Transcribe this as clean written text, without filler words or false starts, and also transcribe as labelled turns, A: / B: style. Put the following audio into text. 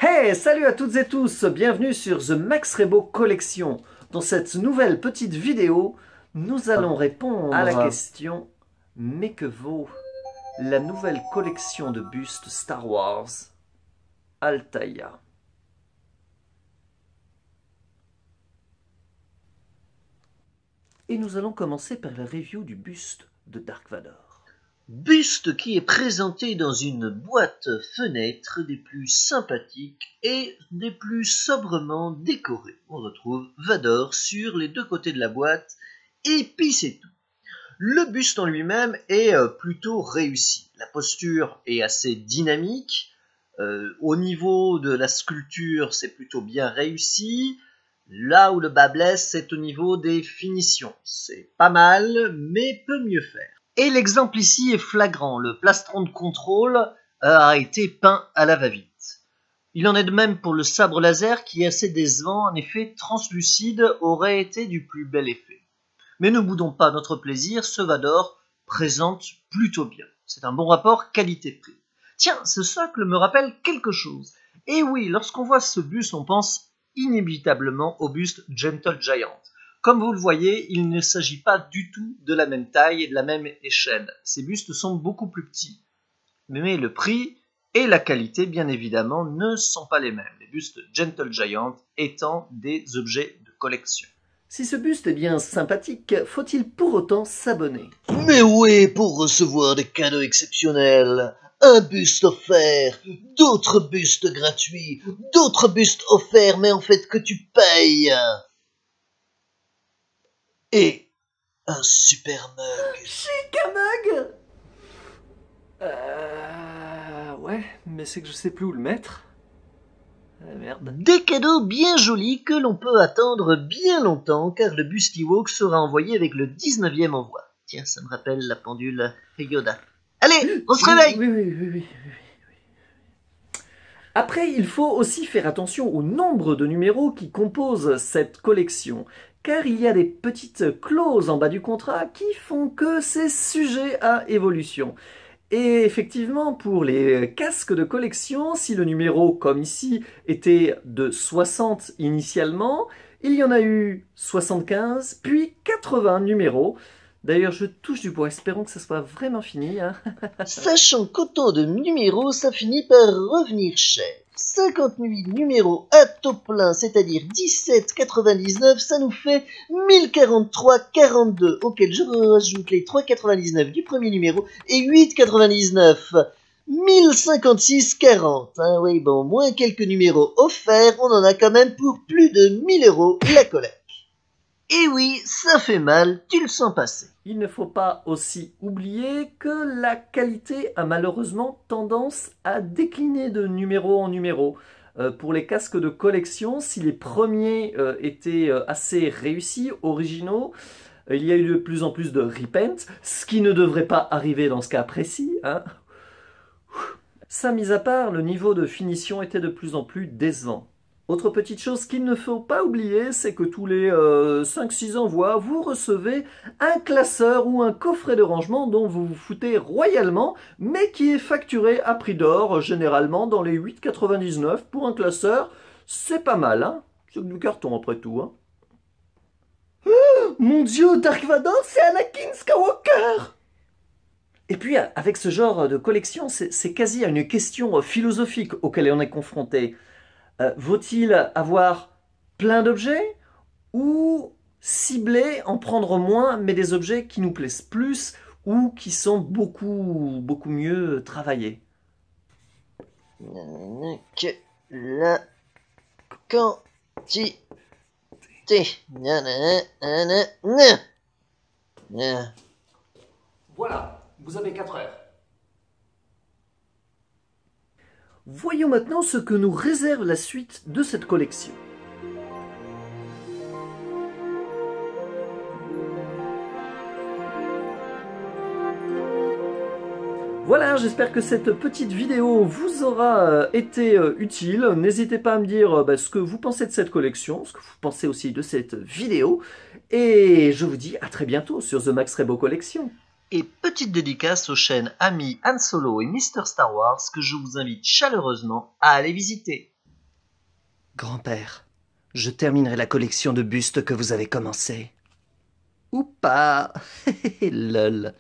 A: Hey, salut à toutes et tous, bienvenue sur The Max Rebo Collection. Dans cette nouvelle petite vidéo, nous allons répondre à la question « Mais que vaut la nouvelle collection de bustes Star Wars Altaïa ?» Et nous allons commencer par la review du buste de Dark Vador.
B: Buste qui est présenté dans une boîte fenêtre des plus sympathiques et des plus sobrement décorées. On retrouve Vador sur les deux côtés de la boîte et puis c'est tout. Le buste en lui-même est plutôt réussi. La posture est assez dynamique. Au niveau de la sculpture, c'est plutôt bien réussi. Là où le bas blesse, c'est au niveau des finitions. C'est pas mal, mais peut mieux faire. Et l'exemple ici est flagrant, le plastron de contrôle a été peint à la va-vite. Il en est de même pour le sabre laser qui est assez décevant, en effet translucide aurait été du plus bel effet. Mais ne boudons pas notre plaisir, ce Vador présente plutôt bien. C'est un bon rapport qualité-prix. Tiens, ce socle me rappelle quelque chose. Et oui, lorsqu'on voit ce buste, on pense inévitablement au buste Gentle Giant. Comme vous le voyez, il ne s'agit pas du tout de la même taille et de la même échelle. Ces bustes sont beaucoup plus petits. Mais le prix et la qualité, bien évidemment, ne sont pas les mêmes. Les bustes Gentle Giant étant des objets de collection.
A: Si ce buste est bien sympathique, faut-il pour autant s'abonner?
B: Mais oui, pour recevoir des cadeaux exceptionnels. Un buste offert, d'autres bustes gratuits, d'autres bustes offerts, mais en fait que tu payes. Et un super mug.
A: Chic, un mug. Ouais, mais c'est que je sais plus où le mettre. Ah, merde.
B: Des cadeaux bien jolis que l'on peut attendre bien longtemps, car le buste Ewok sera envoyé avec le 19e envoi. Tiens, ça me rappelle la pendule Yoda. Allez, on se réveille.
A: Oui. Après, il faut aussi faire attention au nombre de numéros qui composent cette collection, car il y a des petites clauses en bas du contrat qui font que c'est sujet à évolution. Et effectivement, pour les casques de collection, si le numéro, comme ici, était de 60 initialement, il y en a eu 75, puis 80 numéros. D'ailleurs, je touche du bois, espérons que ça soit vraiment fini. Hein.
B: Sachant qu'autant de numéros, ça finit par revenir cher. 58 numéros à taux plein, c'est-à-dire 17,99, ça nous fait 1043,42, auquel je rajoute les 3,99 du premier numéro et 8,99. 1056,40. Hein, oui, bon, moins quelques numéros offerts, on en a quand même pour plus de 1000 € la collecte. Et oui, ça fait mal, tu le sens passer.
A: Il ne faut pas aussi oublier que la qualité a malheureusement tendance à décliner de numéro en numéro. Pour les casques de collection, si les premiers étaient assez réussis, originaux, il y a eu de plus en plus de repent, ce qui ne devrait pas arriver dans ce cas précis. Hein. Ça mis à part, le niveau de finition était de plus en plus décevant. Autre petite chose qu'il ne faut pas oublier, c'est que tous les 5-6 envois, vous recevez un classeur ou un coffret de rangement dont vous vous foutez royalement, mais qui est facturé à prix d'or, généralement dans les 8,99 pour un classeur. C'est pas mal, hein? C'est du carton après tout, hein? Oh, mon Dieu, Dark Vador, c'est Anakin Skywalker! Et puis, avec ce genre de collection, c'est quasi une question philosophique auquel on est confronté. Vaut-il avoir plein d'objets ou cibler, en prendre moins, mais des objets qui nous plaisent plus ou qui sont beaucoup mieux travaillés?
B: Que la quantité.
A: Voilà, vous avez 4 heures. Voyons maintenant ce que nous réserve la suite de cette collection. Voilà, j'espère que cette petite vidéo vous aura été utile. N'hésitez pas à me dire ce que vous pensez de cette collection, ce que vous pensez aussi de cette vidéo. Et je vous dis à très bientôt sur The Max Rebo Collection.
B: Et petite dédicace aux chaînes Ami Han Solo et Mister Star Wars que je vous invite chaleureusement à aller visiter.
A: Grand-père, je terminerai la collection de bustes que vous avez commencée. Ou pas. Lol.